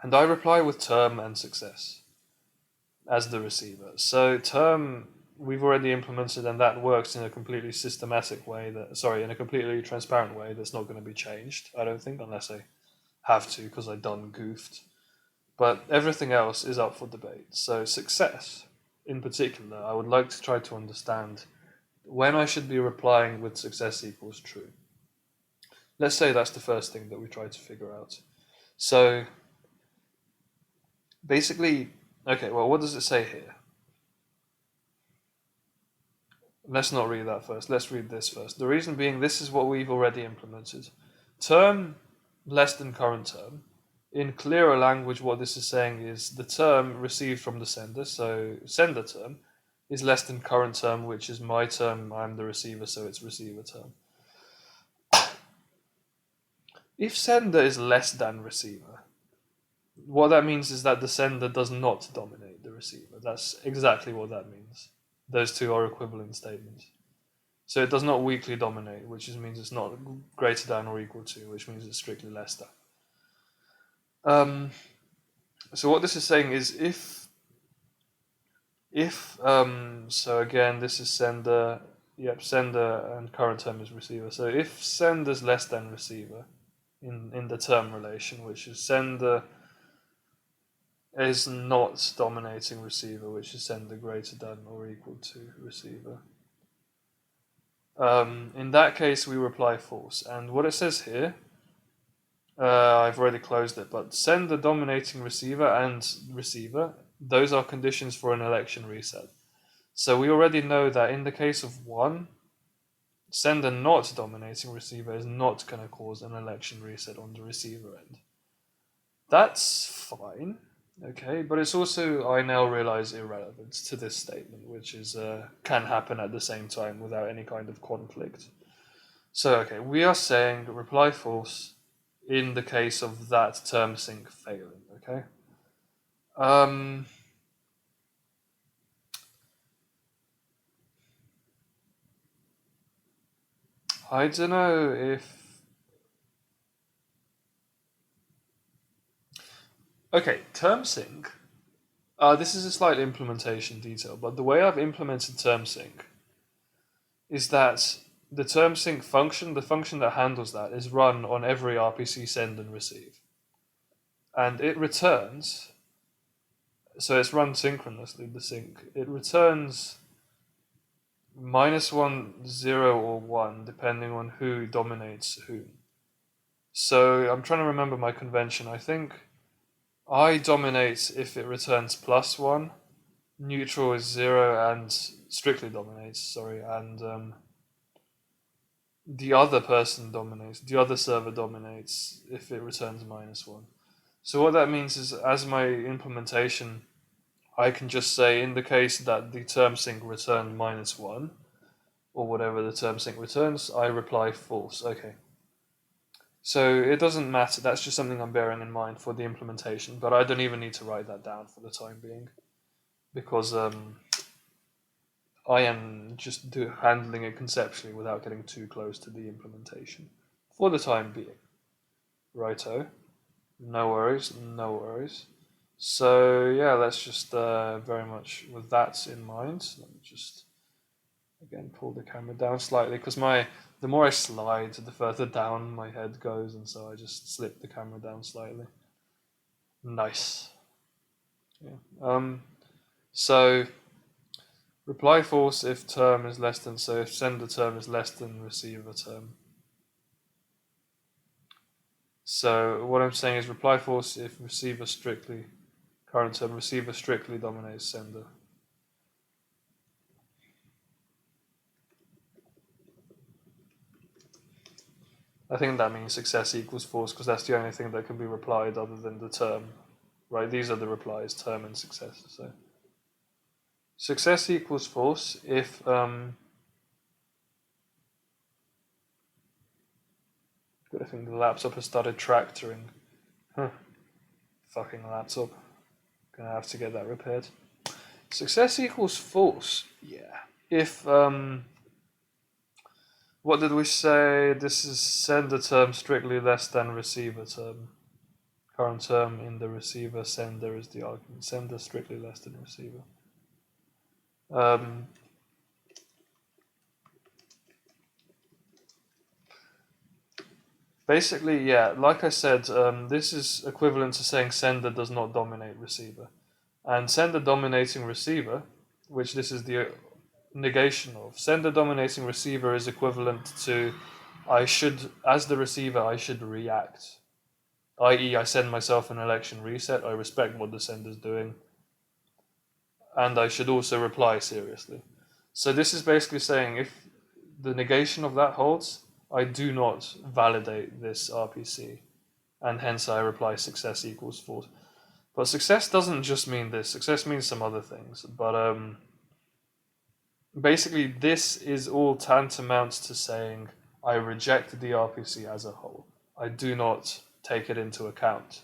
And I reply with term and success as the receiver. So term we've already implemented, and that works in a completely systematic way, in a completely transparent way that's not going to be changed, I don't think, unless I have to because I done goofed. But everything else is up for debate. So success, in particular, I would like to try to understand when I should be replying with success equals true. Let's say that's the first thing that we try to figure out. So basically, okay, well, what does it say here? Let's not read that first. Let's read this first. The reason being, this is what we've already implemented. Term less than current term. In clearer language, what this is saying is the term received from the sender, so sender term, is less than current term, which is my term. I'm the receiver, so it's receiver term. If sender is less than receiver, what that means is that the sender does not dominate the receiver. That's exactly what that means. Those two are equivalent statements. So it does not weakly dominate, which means it's not greater than or equal to, which means it's strictly less than. So what this is saying is so again, this is sender, sender and current term is receiver. So if sender is less than receiver in the term relation, which is sender is not dominating receiver, which is sender greater than or equal to receiver. In that case, we reply false. And what it says here, I've already closed it, but sender dominating receiver and receiver, those are conditions for an election reset. So we already know that in the case of 1, sender not dominating receiver is not going to cause an election reset on the receiver end. That's fine. Okay, but it's also, I now realize, irrelevant to this statement, which is can happen at the same time without any kind of conflict. So, okay, we are saying reply false in the case of that term sync failing, okay? I don't know if... Okay, term sync. This is a slight implementation detail, but the way I've implemented term sync is that the term sync function, the function that handles that, is run on every RPC send and receive. And it returns, so it's run synchronously, the sync. It returns -1, 0, or 1, depending on who dominates whom. So I'm trying to remember my convention. I think I dominate if it returns +1, neutral is 0, and strictly dominates, sorry, and the other person dominates, the other server dominates if it returns -1. So what that means is, as my implementation, I can just say in the case that the term sync returned -1, or whatever the term sync returns, I reply false. Okay. So it doesn't matter, that's just something I'm bearing in mind for the implementation, but I don't even need to write that down for the time being, because I am just handling it conceptually without getting too close to the implementation, for the time being. Righto. No worries, no worries. So yeah, let's just very much with that in mind, let me just again pull the camera down slightly, because the more I slide, the further down my head goes, and so I just slip the camera down slightly. Nice. Yeah. So reply false if term is less than, so if sender term is less than receiver term. So what I'm saying is reply false if receiver strictly, current term, receiver strictly dominates sender. I think that means success equals false, because that's the only thing that can be replied other than the term. Right, these are the replies, term and success. So success equals false if I think the laptop has started tractoring. Huh. Fucking laptop. Gonna have to get that repaired. Success equals false. Yeah. If what did we say? This is sender term strictly less than receiver term. current term in the receiver, sender is the argument. Sender strictly less than receiver. Basically, yeah, like I said, this is equivalent to saying sender does not dominate receiver. And sender dominating receiver, which this is the negation of, sender dominating receiver is equivalent to I should, as the receiver, I should react. I.e., I send myself an election reset, I respect what the sender's doing, and I should also reply seriously. So this is basically saying if the negation of that holds, I do not validate this RPC, and hence I reply success equals false. But success doesn't just mean this. Success means some other things. But basically, this is all tantamount to saying I reject the RPC as a whole. I do not take it into account.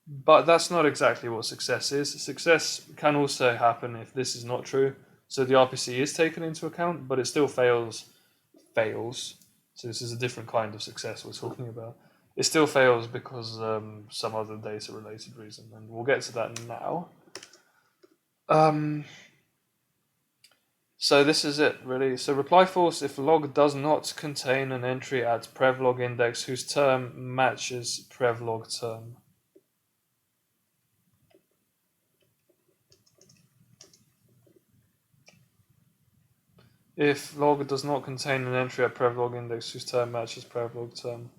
But that's not exactly what success is. Success can also happen if this is not true. So the RPC is taken into account, but it still fails. So this is a different kind of success we're talking about. It still fails because some other data-related reason, and we'll get to that now. So this is it, really. So reply false if log does not contain an entry at prevlog index whose term matches prevlog term. If log does not contain an entry at prevlog index whose term matches prevlog term.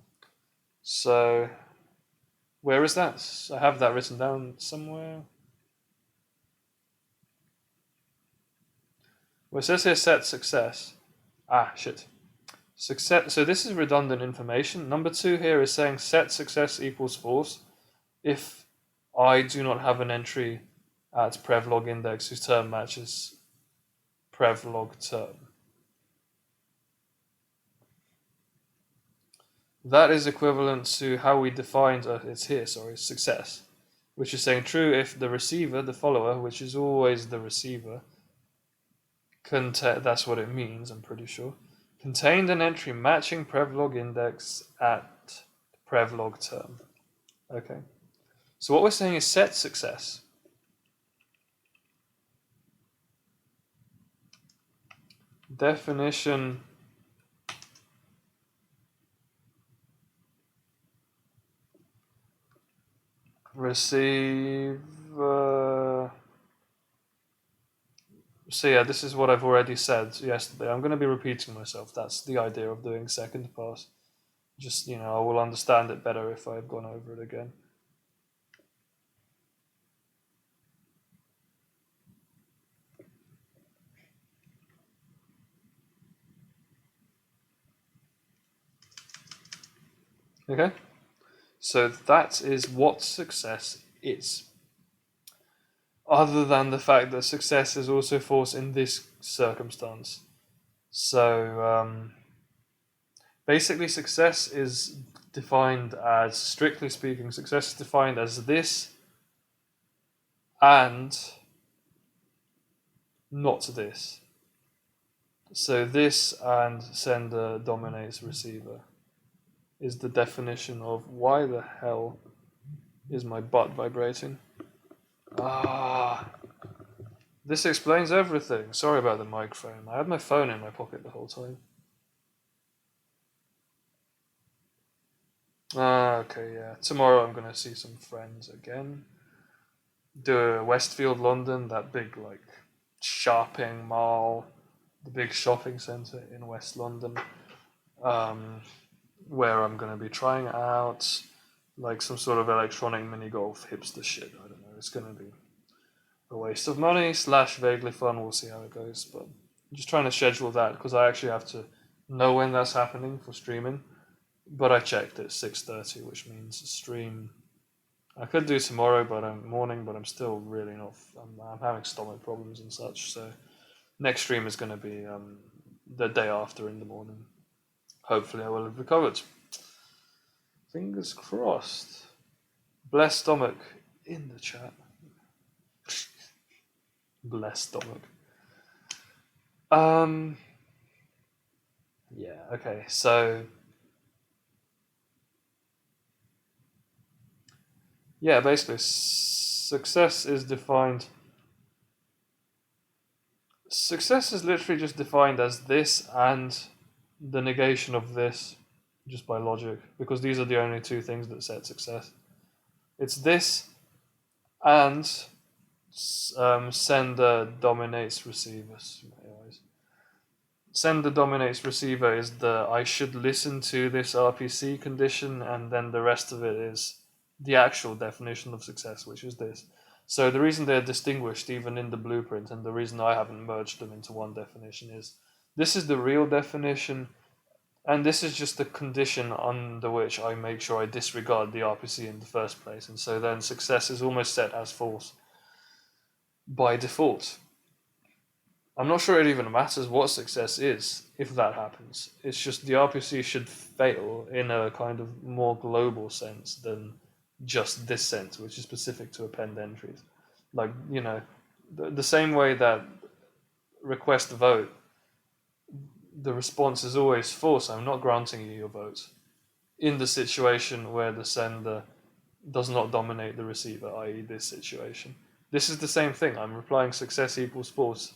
So where is that? I have that written down somewhere. Well, it says here set success. Ah, shit. Success. So this is redundant information. Number 2 here is saying set success equals false if I do not have an entry at prevlog index whose term matches prevlog term. That is equivalent to how we defined, it's here, sorry, success, which is saying true if the receiver, the follower, which is always the receiver, that's what it means, I'm pretty sure, contained an entry matching prevlog index at prevlog term. Okay. So what we're saying is set success. Definition receive. So yeah, this is what I've already said yesterday. I'm going to be repeating myself. That's the idea of doing second pass. Just, I will understand it better if I've gone over it again. Okay? So that is what success is. Other than the fact that success is also false in this circumstance. So basically success is defined as, strictly speaking, success is defined as this and not this. So this and sender dominates receiver is the definition of why the hell is my butt vibrating. This explains everything. Sorry about the microphone. I had my phone in my pocket the whole time. Okay, yeah. Tomorrow I'm going to see some friends again. Do Westfield, London, that big, shopping mall, the big shopping centre in West London, where I'm going to be trying out, some sort of electronic mini golf hipster shit. I don't know. It's going to be a waste of money / vaguely fun. We'll see how it goes. But I'm just trying to schedule that because I actually have to know when that's happening for streaming. But I checked at 6:30, which means stream. I could do tomorrow, but I'm still really not. I'm having stomach problems and such. So next stream is going to be the day after in the morning. Hopefully, I will have recovered. Fingers crossed. Bless stomach in the chat. Bless stomach. Yeah. Okay. So Yeah, basically, success is defined. Success is literally just defined as this and the negation of this, just by logic, because these are the only two things that set success. It's this and sender dominates receiver. Anyways, sender dominates receiver is the I should listen to this RPC condition, and then the rest of it is the actual definition of success, which is this. So the reason they're distinguished even in the blueprint, and the reason I haven't merged them into one definition, is this is the real definition, and this is just the condition under which I make sure I disregard the RPC in the first place. And so then success is almost set as false by default. I'm not sure it even matters what success is if that happens. It's just the RPC should fail in a kind of more global sense than just this sense, which is specific to append entries. Like, the same way that request vote, the response is always false. I'm not granting you your vote in the situation where the sender does not dominate the receiver, i.e. this situation. This is the same thing. I'm replying success equals false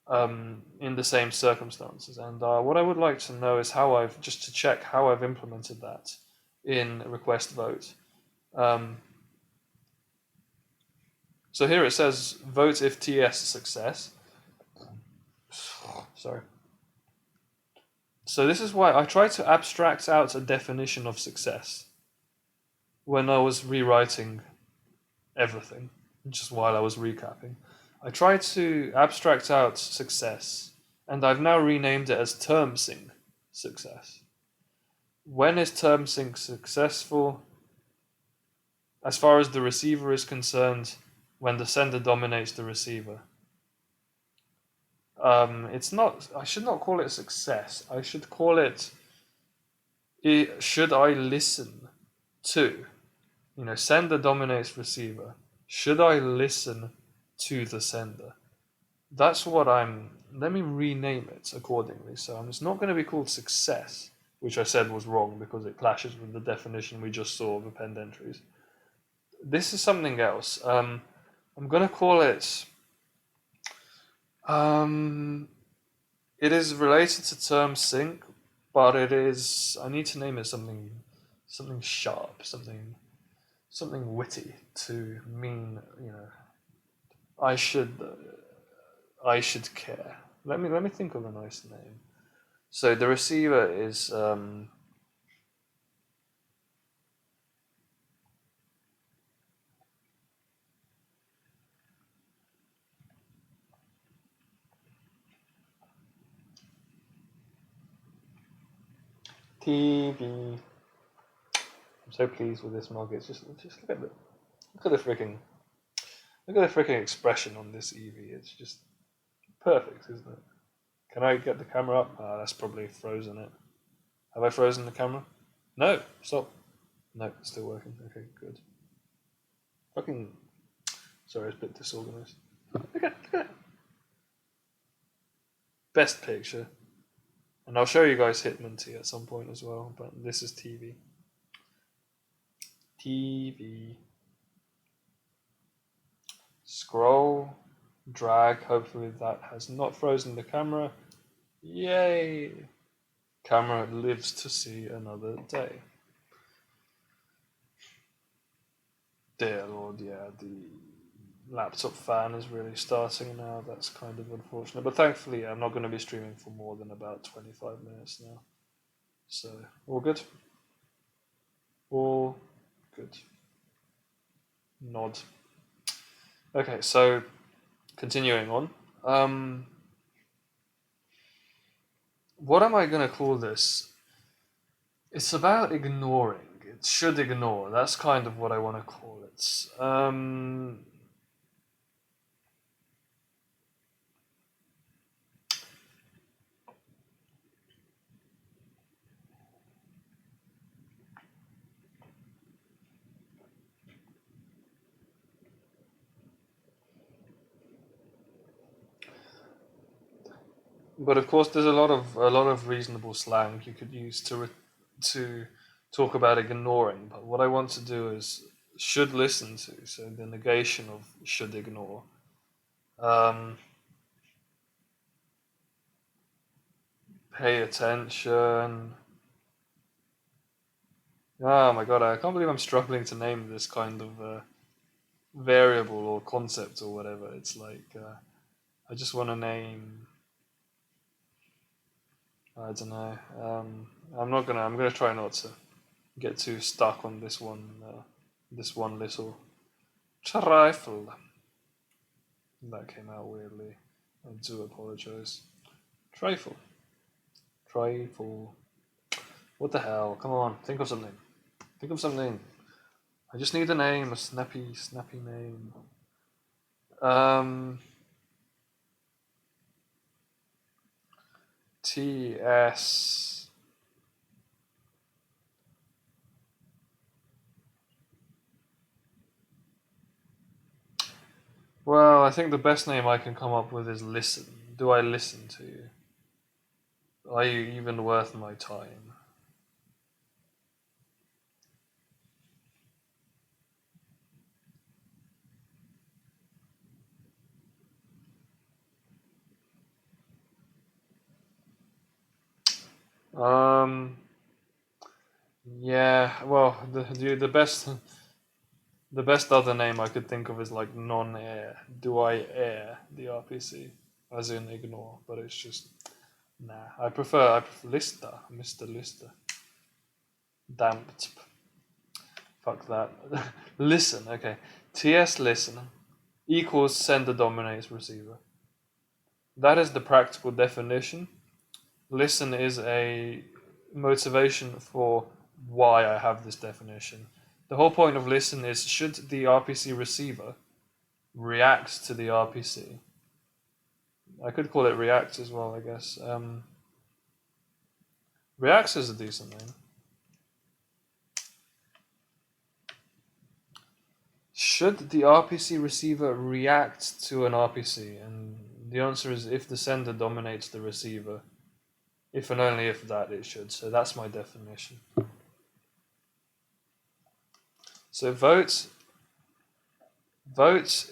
in the same circumstances. And what I would like to know is just to check how I've implemented that in request vote. So here it says vote if TS success. Sorry. So this is why I tried to abstract out a definition of success when I was rewriting everything, just while I was recapping. I tried to abstract out success, and I've now renamed it as term sync success. When is term sync successful? As far as the receiver is concerned, when the sender dominates the receiver. It's not. I should not call it success. I should call it. Should I listen to? Sender dominates receiver. Should I listen to the sender? That's what I'm. Let me rename it accordingly. So it's not going to be called success, which I said was wrong because it clashes with the definition we just saw of append entries. This is something else. I'm going to call it. It is related to term sync, but it is. I need to name it something sharp, something witty to mean. I should care. Let me think of a nice name. So the receiver is. TV. I'm so pleased with this mug. It's just look at the freaking expression on this Eevee. It's just perfect, isn't it? Can I get the camera up? That's probably frozen it. Have I frozen the camera? No, stop. No, it's still working. Okay, good. Fucking. Sorry, it's a bit disorganized. Look at that. Best picture. And I'll show you guys Hitmonlee at some point as well, but this is TV. TV. Scroll, drag, hopefully that has not frozen the camera. Yay! Camera lives to see another day. Dear Lord, yeah, the laptop fan is really starting now. That's kind of unfortunate. But thankfully, I'm not going to be streaming for more than about 25 minutes now. So, all good? All good. Nod. Okay, so continuing on. What am I going to call this? It's about ignoring. It should ignore. That's kind of what I want to call it. But of course, there's a lot of reasonable slang you could use to talk about ignoring. But what I want to do is should listen to, so the negation of should ignore. Pay attention. Oh my god, I can't believe I'm struggling to name this kind of variable or concept or whatever. It's like, I just want to name, I don't know. I'm gonna try not to get too stuck on this one little trifle. That came out weirdly. I do apologize. Trifle. Trifle. What the hell? Come on, think of something. Think of something. I just need a name, a snappy name. TS. Well, I think the best name I can come up with is listen. Do I listen to you? Are you even worth my time? Yeah. Well, the best other name I could think of is like non-air. Do I air the RPC? As in ignore, but it's just nah. I prefer Lister, Mr. Lister. Damped. Fuck that. Listen, okay. TS listen equals sender dominates receiver. That is the practical definition. Listen is a motivation for why I have this definition. The whole point of listen is should the RPC receiver react to the RPC. I could call it react as well, I guess. Reacts is a decent name. Should the RPC receiver react to an RPC? And the answer is if the sender dominates the receiver. If and only if that it should. So that's my definition. So vote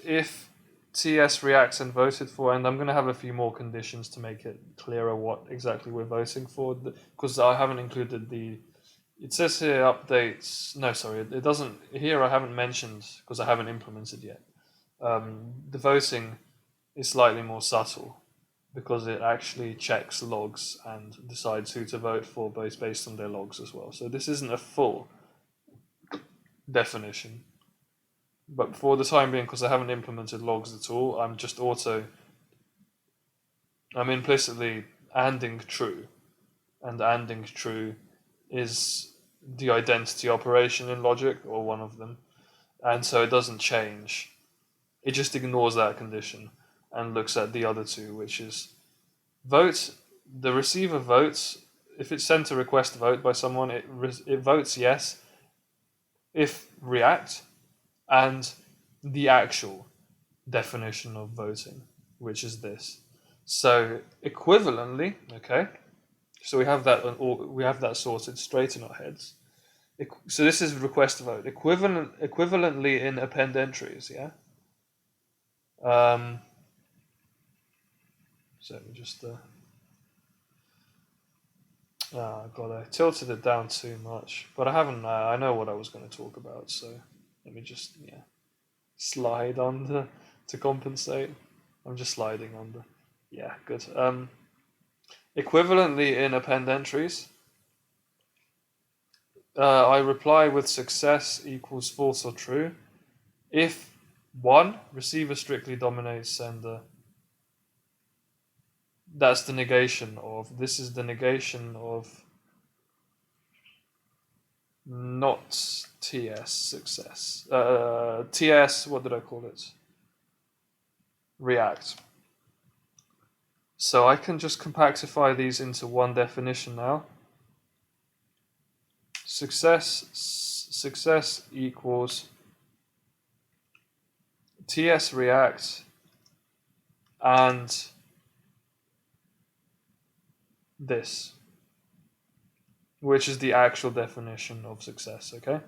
if TS reacts and voted for, and I'm going to have a few more conditions to make it clearer what exactly we're voting for, because I haven't included the. It says here updates. No, sorry, it doesn't. Here I haven't mentioned because I haven't implemented yet. The voting is slightly more subtle because it actually checks logs and decides who to vote for based on their logs as well. So this isn't a full definition. But for the time being, because I haven't implemented logs at all, I'm implicitly anding true. And anding true is the identity operation in logic, or one of them. And so it doesn't change. It just ignores that condition and looks at the other two, which is vote. The receiver votes. If it's sent a request vote by someone, it votes yes. If react, and the actual definition of voting, which is this. So equivalently, okay. So we have that sorted straight in our heads. So this is request vote. Equivalently in append entries, yeah. So let me just. God, I tilted it down too much, but I haven't. I know what I was going to talk about, so let me just slide under to compensate. I'm just sliding under. Yeah, good. Equivalently in append entries, I reply with success equals false or true. If 1, receiver strictly dominates sender, that's the negation of, this is the negation of not TS success. TS, what did I call it? React. So I can just compactify these into one definition now. Success equals TS react and this, which is the actual definition of success, okay?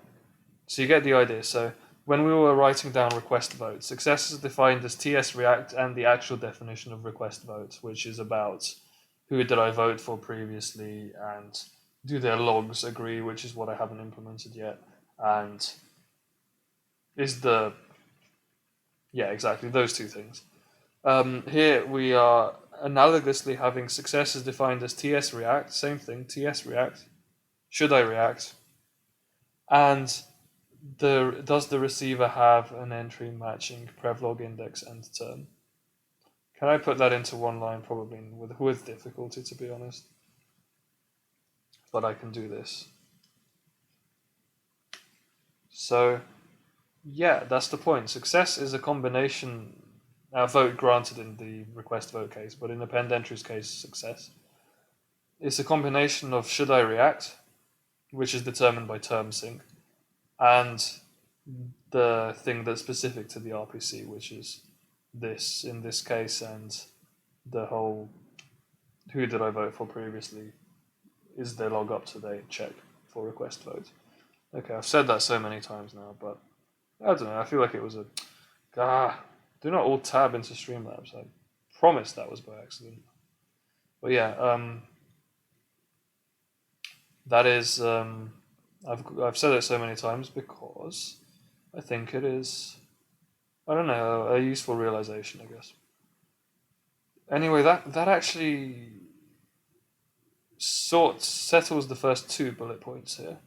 So you get the idea. So when we were writing down request vote, success is defined as TS React and the actual definition of request vote, which is about who did I vote for previously and do their logs agree, which is what I haven't implemented yet, and is the, yeah, exactly, those two things. Here we are analogously having success is defined as TS React, same thing, TS React, should I react, and does the receiver have an entry matching prevlog index and term? Can I put that into one line? Probably with difficulty, to be honest. But I can do this. So, yeah, that's the point. Success is a combination, vote granted in the request vote case, but in append entries case, success. It's a combination of should I react, which is determined by term sync, and the thing that's specific to the RPC, which is this in this case, and the whole who did I vote for previously, is their log up to date check for request vote. Okay, I've said that so many times now, but I don't know, I feel like it was a do not alt tab into Streamlabs. I promise that was by accident. But yeah, that is I've said it so many times because I think it is, I don't know, a useful realization, I guess. Anyway, that actually settles the first two bullet points here.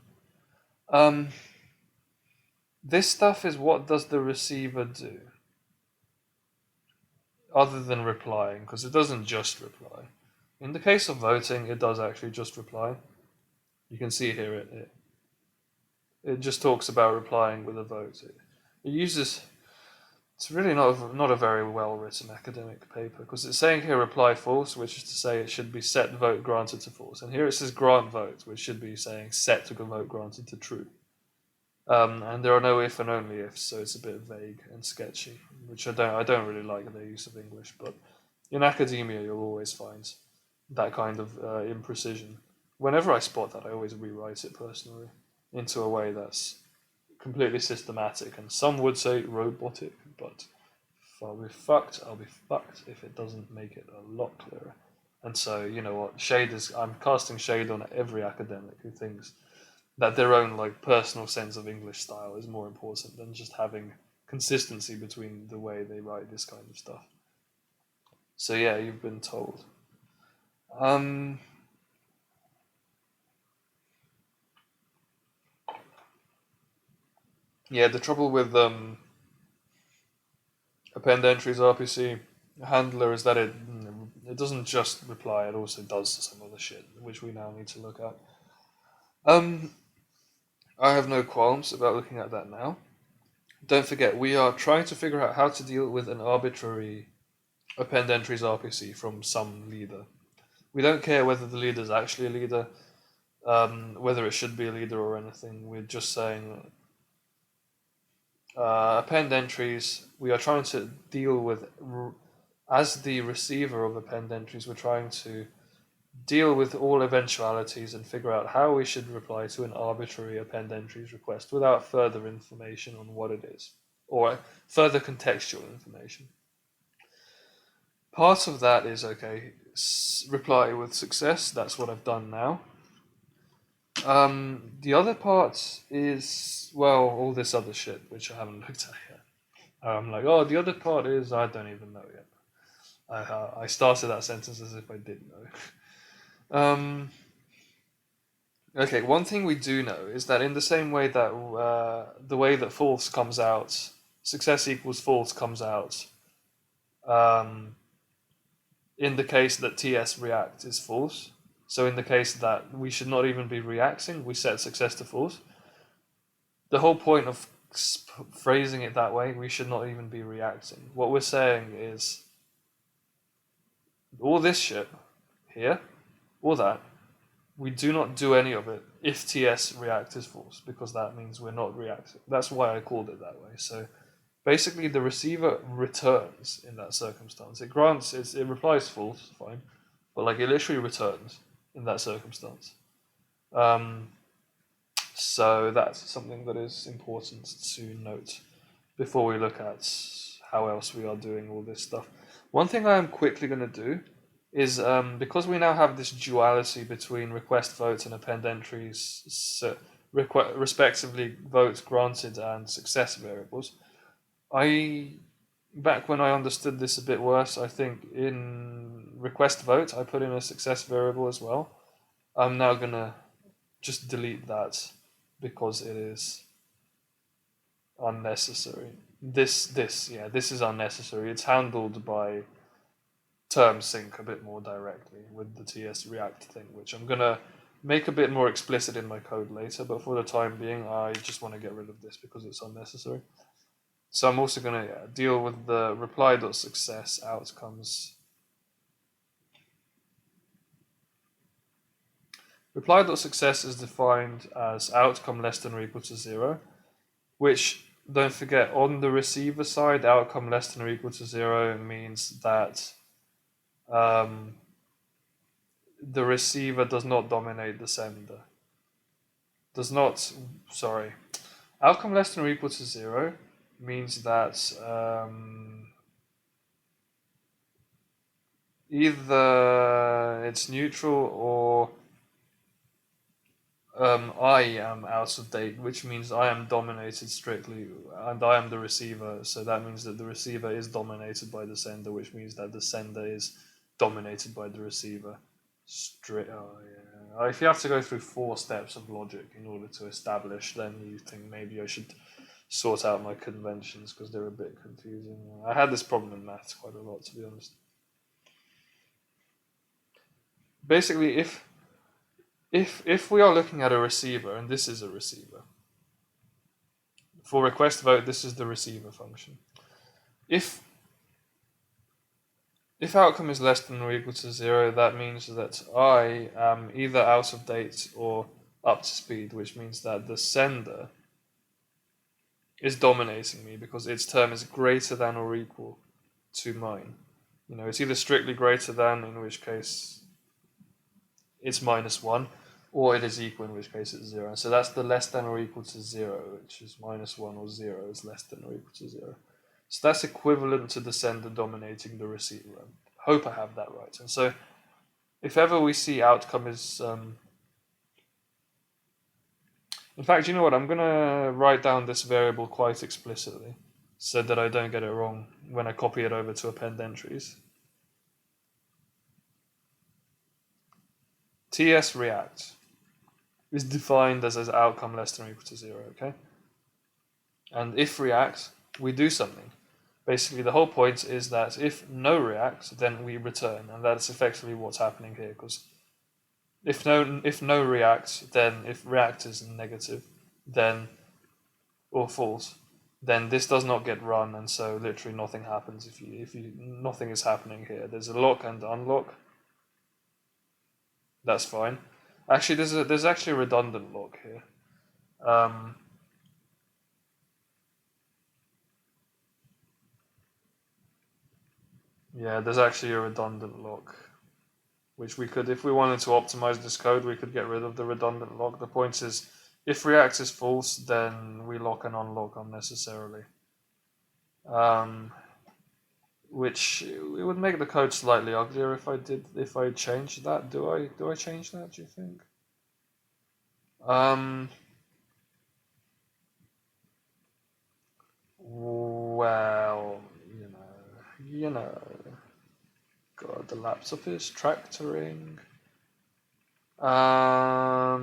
This stuff is what does the receiver do, other than replying, because it doesn't just reply. In the case of voting, it does actually just reply. You can see here it just talks about replying with a vote. It uses, it's really not a very well written academic paper, because it's saying here reply false, which is to say it should be set vote granted to false, and here it says grant vote, which should be saying set to vote granted to true. And there are no if and only ifs, so it's a bit vague and sketchy, which I don't really like the use of English, but in academia you'll always find that kind of imprecision. Whenever I spot that, I always rewrite it personally into a way that's completely systematic, and some would say robotic, but if I'll be fucked if it doesn't make it a lot clearer. And so, you know what, I'm casting shade on every academic who thinks that their own personal sense of English style is more important than just having consistency between the way they write this kind of stuff. So yeah, you've been told. Yeah, the trouble with append entries RPC handler is that it doesn't just reply; it also does some other shit, which we now need to look at. I have no qualms about looking at that now. Don't forget, we are trying to figure out how to deal with an arbitrary append entries RPC from some leader. We don't care whether the leader is actually a leader, whether it should be a leader or anything. We're just saying append entries, we are trying to deal with, as the receiver of append entries, we're trying to deal with all eventualities and figure out how we should reply to an arbitrary append entries request without further information on what it is, or further contextual information. Part of that is, okay, reply with success, that's what I've done now. The other part is, well, all this other shit, which I haven't looked at yet. I'm like, the other part is, I don't even know yet. I started that sentence as if I did know. Okay, one thing we do know is that in the same way that the way that false comes out, success equals false comes out, in the case that TS react is false, so in the case that we should not even be reacting, we set success to false. The whole point of phrasing it that way, we should not even be reacting. What we're saying is, all this shit here, all that, we do not do any of it if TS react is false, because that means we're not reacting. That's why I called it that way. So basically the receiver returns in that circumstance. It replies false, fine, but it literally returns in that circumstance. So that's something that is important to note before we look at how else we are doing all this stuff. One thing I am quickly going to do is, because we now have this duality between request votes and append entries, respectively votes granted and success variables, back when I understood this a bit worse, I think in request vote I put in a success variable as well. I'm now going to just delete that because it is unnecessary. This is unnecessary. It's handled by term sync a bit more directly with the TS React thing, which I'm gonna make a bit more explicit in my code later, but for the time being I just want to get rid of this because it's unnecessary. So I'm also gonna deal with the reply.success outcomes. Reply.success is defined as outcome less than or equal to 0, which, don't forget, on the receiver side, outcome less than or equal to 0 means that the receiver does not dominate the sender. Outcome less than or equal to 0 means that either it's neutral or I am out of date, which means I am dominated strictly, and I am the receiver, so that means that the receiver is dominated by the sender, which means that the sender is dominated by the receiver. If you have to go through 4 steps of logic in order to establish, then you think maybe I should sort out my conventions because they're a bit confusing. I had this problem in maths quite a lot, to be honest. Basically, if we are looking at a receiver, and this is a receiver, for request vote, this is the receiver function. If outcome is less than or equal to 0, that means that I am either out of date or up to speed, which means that the sender is dominating me because its term is greater than or equal to mine. It's either strictly greater than, in which case it's -1, or it is equal, in which case it's 0. So that's the less than or equal to 0, which is -1, or 0 is less than or equal to 0. So that's equivalent to the sender dominating the receiver. I hope I have that right. And so if ever we see outcome is... in fact, you know what? I'm going to write down this variable quite explicitly so that I don't get it wrong when I copy it over to append entries. TS React is defined as outcome less than or equal to 0, okay? And if React, we do something. Basically, the whole point is that if no React, then we return, and that's effectively what's happening here. Because if no React, then if React is negative, then or false, then this does not get run, and so literally nothing happens. If nothing is happening here. There's a lock and unlock. That's fine. Actually, there's actually a redundant lock here. Yeah, there's actually a redundant lock, which we could, if we wanted to optimize this code, we could get rid of the redundant lock. The point is, if React is false, then we lock and unlock unnecessarily. Which it would make the code slightly uglier if I changed that. Do I change that, do you think? Well, you know. God, the laptop is tractoring. How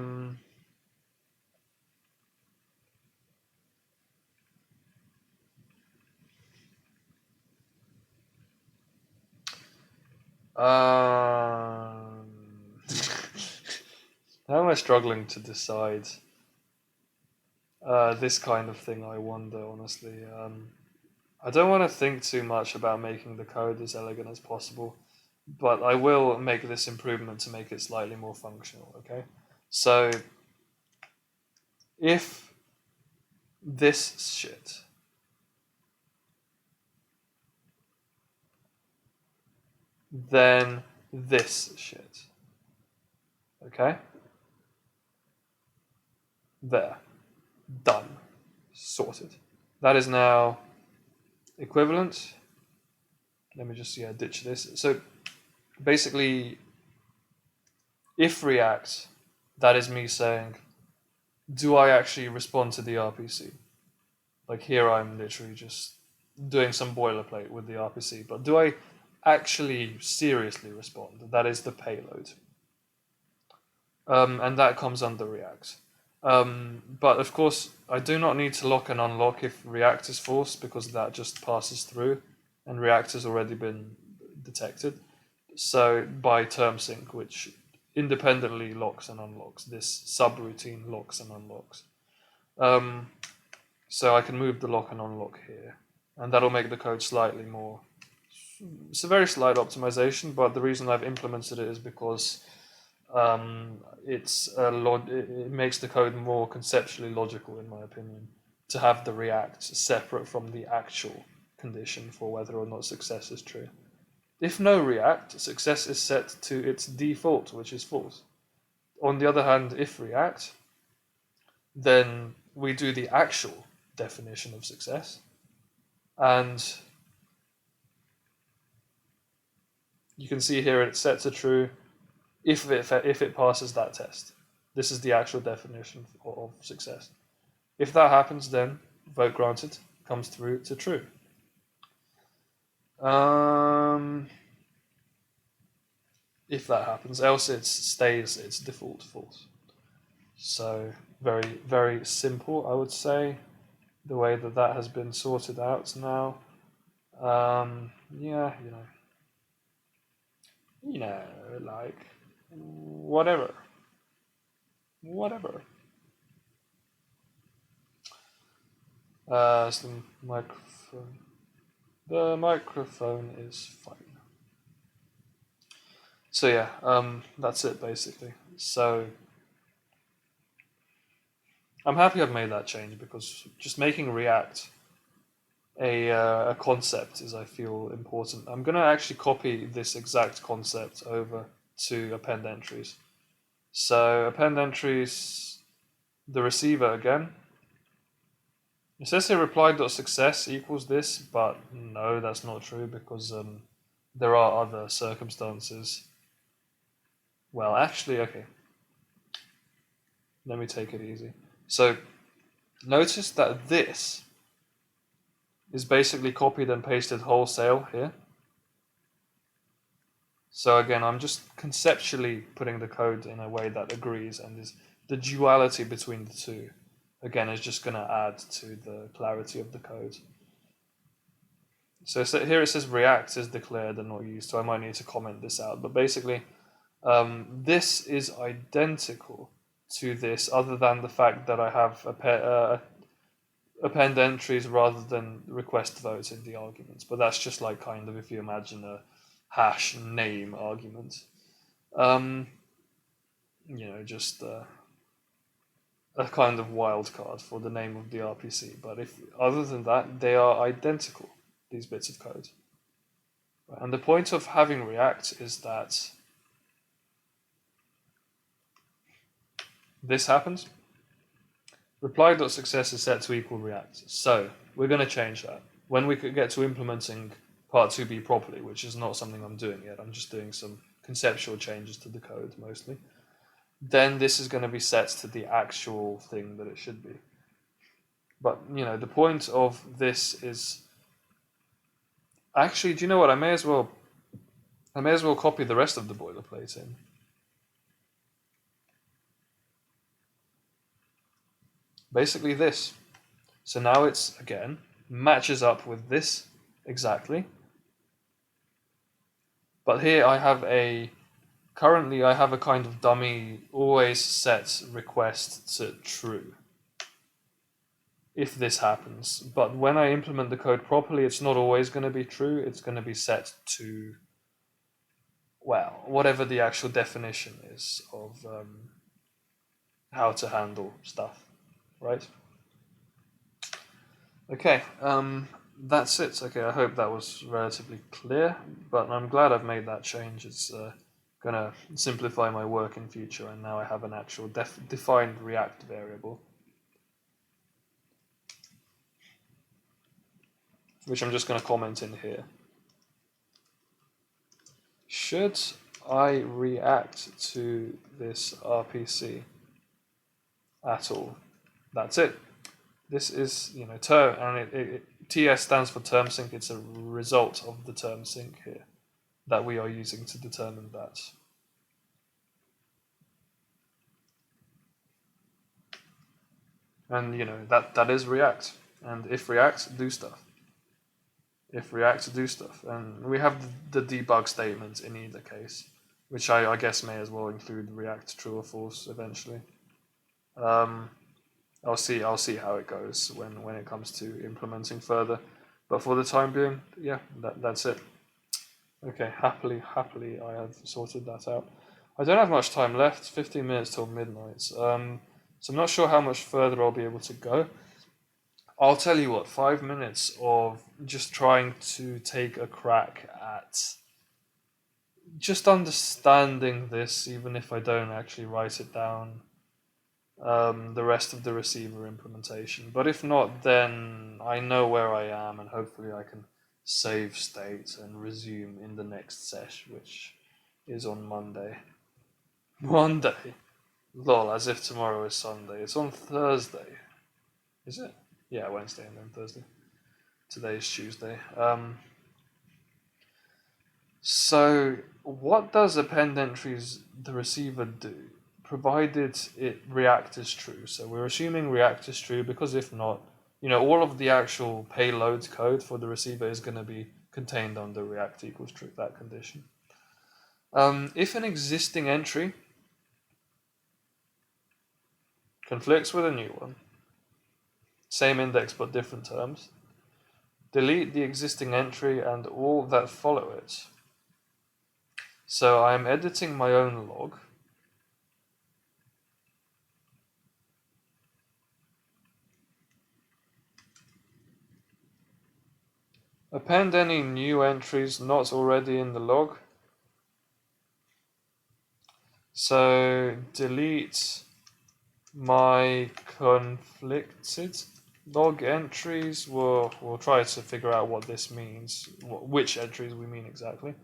am I struggling to decide this kind of thing, I wonder, honestly. I don't want to think too much about making the code as elegant as possible, but I will make this improvement to make it slightly more functional, okay? So, if this shit then this shit, okay? There. Done. Sorted. That is now equivalent. Let me just ditch this. So basically, if React, that is me saying, do I actually respond to the RPC? Like here I'm literally just doing some boilerplate with the RPC, but do I actually seriously respond? That is the payload. And that comes under React. But of course, I do not need to lock and unlock if React is false, because that just passes through, and React has already been detected. So by term sync, which independently locks and unlocks, this subroutine locks and unlocks. So I can move the lock and unlock here, and that'll make the code slightly more. It's a very slight optimization, but the reason I've implemented it is because it makes the code more conceptually logical, in my opinion, to have the React separate from the actual condition for whether or not success is true. If no React, success is set to its default, which is false. On the other hand, if React, then we do the actual definition of success, and you can see here it's set to true if it passes that test. This is the actual definition of success. If that happens, then vote granted comes through to true. If that happens, else it stays its default false. So very, very simple, I would say, the way that has been sorted out now. Yeah, like whatever. So the microphone is fine. So yeah, that's it basically. So I'm happy I've made that change, because just making React a concept is, I feel, important. I'm going to actually copy this exact concept over to append entries. So append entries, the receiver again. It says here reply.success equals this, but no, that's not true, because there are other circumstances. Well, actually, okay. Let me take it easy. So notice that this is basically copied and pasted wholesale here. So again, I'm just conceptually putting the code in a way that agrees, and the duality between the two, again, is just going to add to the clarity of the code. So here it says React is declared and not used, so I might need to comment this out. But basically, this is identical to this, other than the fact that I have append entries rather than request votes in the arguments. But that's just like kind of if you imagine a hash name argument. Just a kind of wildcard for the name of the RPC. But other than that, they are identical, these bits of code. And the point of having React is that this happens. Reply.success is set to equal React. So we're going to change that. When we could get to implementing part 2b properly, which is not something I'm doing yet, I'm just doing some conceptual changes to the code mostly, then this is going to be set to the actual thing that it should be. But, the point of this is... Actually, do you know what? I may as well copy the rest of the boilerplate in. Basically this. So now it's, again, matches up with this exactly. But here currently I have a kind of dummy always set request to true if this happens. But when I implement the code properly, it's not always going to be true. It's going to be set to, well, whatever the actual definition is of how to handle stuff, right? Okay, that's it. Okay, I hope that was relatively clear, but I'm glad I've made that change. It's going to simplify my work in future, and now I have an actual defined React variable. which I'm just going to comment in here. Should I react to this RPC at all? That's it. This is, term, and TS stands for term sync. It's a result of the term sync here that we are using to determine that. And that is React. And if React, do stuff. If React, do stuff. And we have the debug statement in either case, which I guess may as well include React true or false eventually. I'll see how it goes when it comes to implementing further. But for the time being, yeah, that's it. Okay, happily I have sorted that out. I don't have much time left, 15 minutes till midnight. So I'm not sure how much further I'll be able to go. I'll tell you what, 5 minutes of just trying to take a crack at just understanding this, even if I don't actually write it down, the rest of the receiver implementation. But if not, then I know where I am, and hopefully I can save state and resume in the next sesh, which is on Monday. Monday? Lol, as if tomorrow is Sunday. It's on Thursday. Is it? Yeah, Wednesday and then Thursday. Today's Tuesday. So what does append entries the receiver do, provided React is true? So we're assuming React is true, because if not, all of the actual payload code for the receiver is going to be contained under React equals true, that condition. If an existing entry conflicts with a new one, same index but different terms, delete the existing entry and all that follow it. So I'm editing my own log. Append any new entries not already in the log. So delete my conflicted log entries. We'll try to figure out what this means, which entries we mean exactly.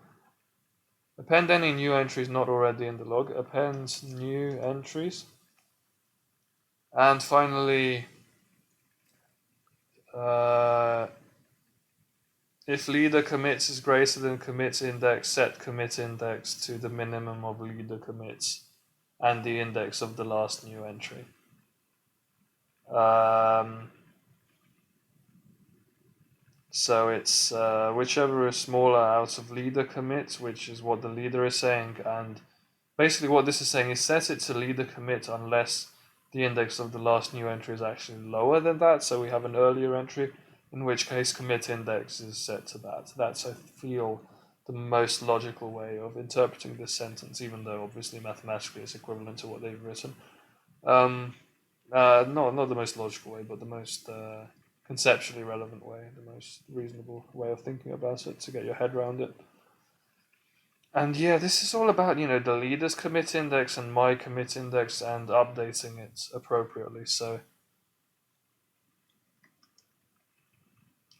Append any new entries not already in the log. Append new entries. And finally, if leader commits is greater than commits index, set commit index to the minimum of leader commits and the index of the last new entry. So it's whichever is smaller out of leader commit, which is what the leader is saying, and basically what this is saying is set it to leader commit unless the index of the last new entry is actually lower than that, so we have an earlier entry, in which case commit index is set to that. That's, I feel, the most logical way of interpreting this sentence, even though obviously mathematically it's equivalent to what they've written. Not the most logical way, but the most conceptually relevant way, the most reasonable way of thinking about it to get your head around it. And yeah, this is all about, the leader's commit index and my commit index and updating it appropriately. So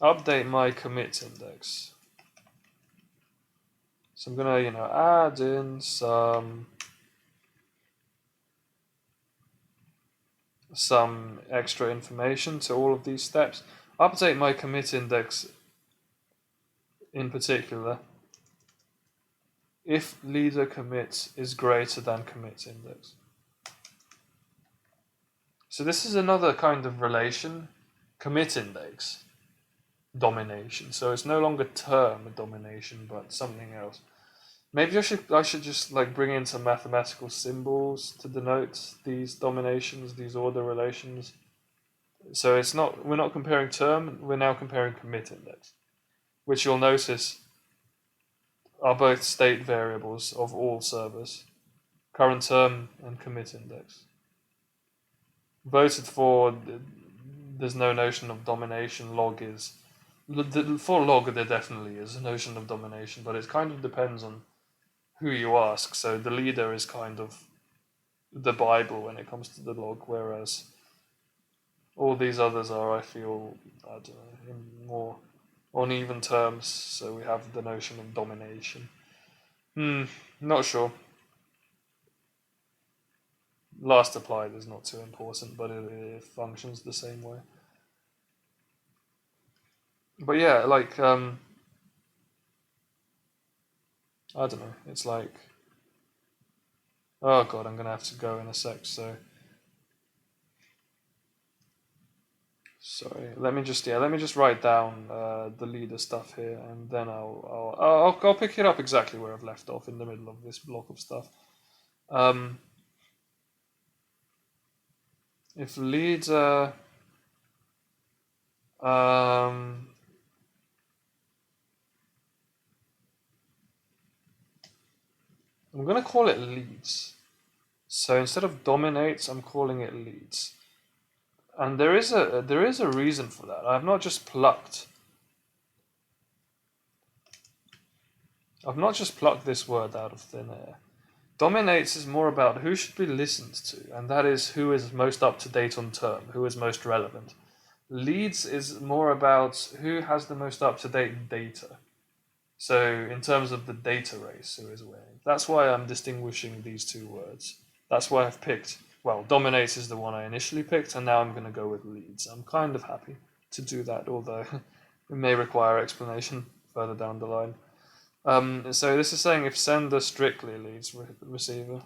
update my commit index. So I'm going to, add in some extra information to all of these steps. Update my commit index in particular if leader commit is greater than commit index. So this is another kind of relation, commit index domination. So it's no longer term domination, but something else. Maybe I should just bring in some mathematical symbols to denote these dominations, these order relations. So we're not comparing term, we're now comparing commit index, which you'll notice are both state variables of all servers, current term and commit index. Voted for, there's no notion of domination. Log is, for log there definitely is a notion of domination, but it kind of depends on who you ask. So the leader is kind of the Bible when it comes to the log, whereas all these others are, I feel, I don't know, more on even terms, so we have the notion of domination. Not sure. Last applied is not too important, but it functions the same way. But yeah, like, I don't know, it's like, oh god, I'm gonna have to go in a sec, so sorry. Let me just write down the leader stuff here, and then I'll pick it up exactly where I've left off in the middle of this block of stuff. If leader, I'm gonna call it leads. So instead of dominates, I'm calling it leads. And there is a reason for that. I've not just plucked this word out of thin air. Dominates is more about who should be listened to, and that is who is most up to date on term, who is most relevant. Leads is more about who has the most up to date data. So in terms of the data race, who is winning. That's why I'm distinguishing these two words. That's why I've picked, well, dominates is the one I initially picked, and now I'm going to go with leads. I'm kind of happy to do that, although it may require explanation further down the line. So this is saying if sender strictly leads receiver,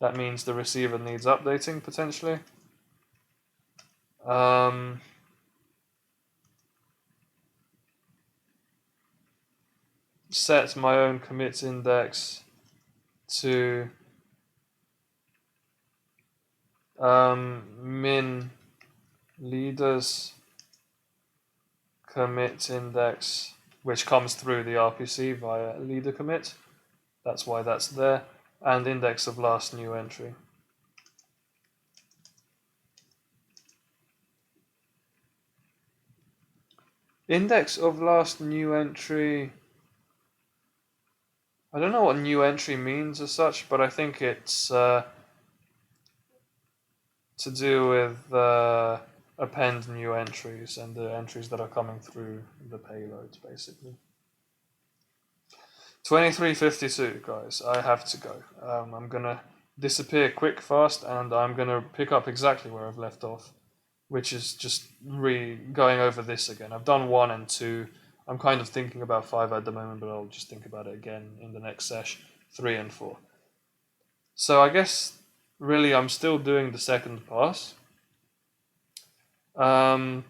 that means the receiver needs updating potentially. Set my own commits index to min leaders commit index, which comes through the RPC via leader commit. That's why that's there. And index of last new entry. Index of last new entry. I don't know what new entry means as such, but I think it's to do with append new entries and the entries that are coming through the payloads, basically. 23:52, guys. I have to go. I'm gonna disappear quick, fast, and I'm gonna pick up exactly where I've left off, which is just going over this again. I've done 1 and 2. I'm kind of thinking about 5 at the moment, but I'll just think about it again in the next sesh, 3 and 4. So I guess really I'm still doing the second pass. I'm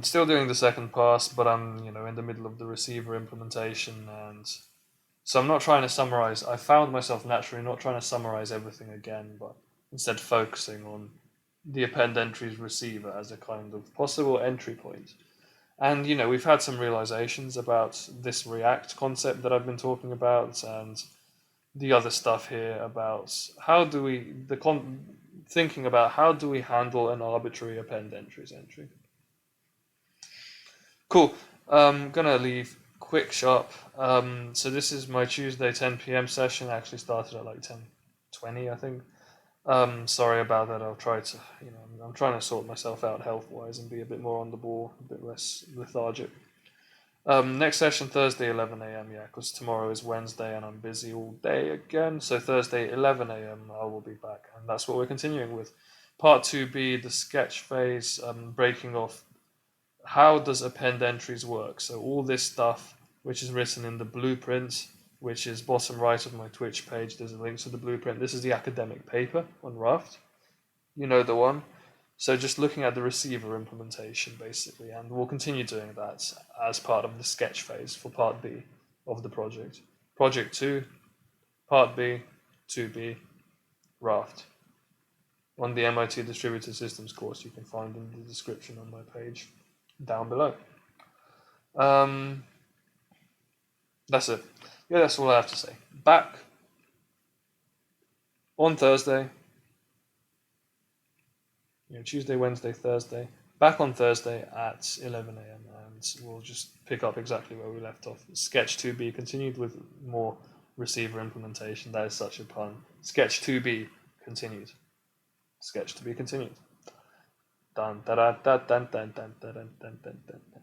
still doing the second pass, but I'm in the middle of the receiver implementation, and so I'm not trying to summarize. I found myself naturally not trying to summarize everything again, but instead focusing on the append entries receiver as a kind of possible entry point. And we've had some realizations about this React concept that I've been talking about, and the other stuff here about thinking about how do we handle an arbitrary append entries entry. Cool. Gonna leave quick sharp. So this is my Tuesday 10 p.m. session. Actually started at like 10:20, I think. Sorry about that. I'll try to, I'm trying to sort myself out health-wise and be a bit more on the ball, a bit less lethargic. Next session Thursday 11 a.m. Yeah, because tomorrow is Wednesday and I'm busy all day again. So Thursday 11 a.m. I will be back, and that's what we're continuing with. Part 2B, the sketch phase, breaking off. How does append entries work? So all this stuff, which is written in the blueprint, which is bottom right of my Twitch page, there's a link to the blueprint. This is the academic paper on Raft. You know the one. So just looking at the receiver implementation, basically, and we'll continue doing that as part of the sketch phase for part B of the project. Project 2, part B, 2B, Raft. On the MIT Distributed Systems course you can find in the description on my page down below. That's it. Yeah, that's all I have to say. Back on Thursday. Tuesday, Wednesday, Thursday. Back on Thursday at 11 a.m. and we'll just pick up exactly where we left off. Sketch 2B continued with more receiver implementation. That is such a pun. Sketch 2B continued. Sketch to be continued. Dun, da, da, da, dun, dun, dun, dun, dun, dun, dun, dun.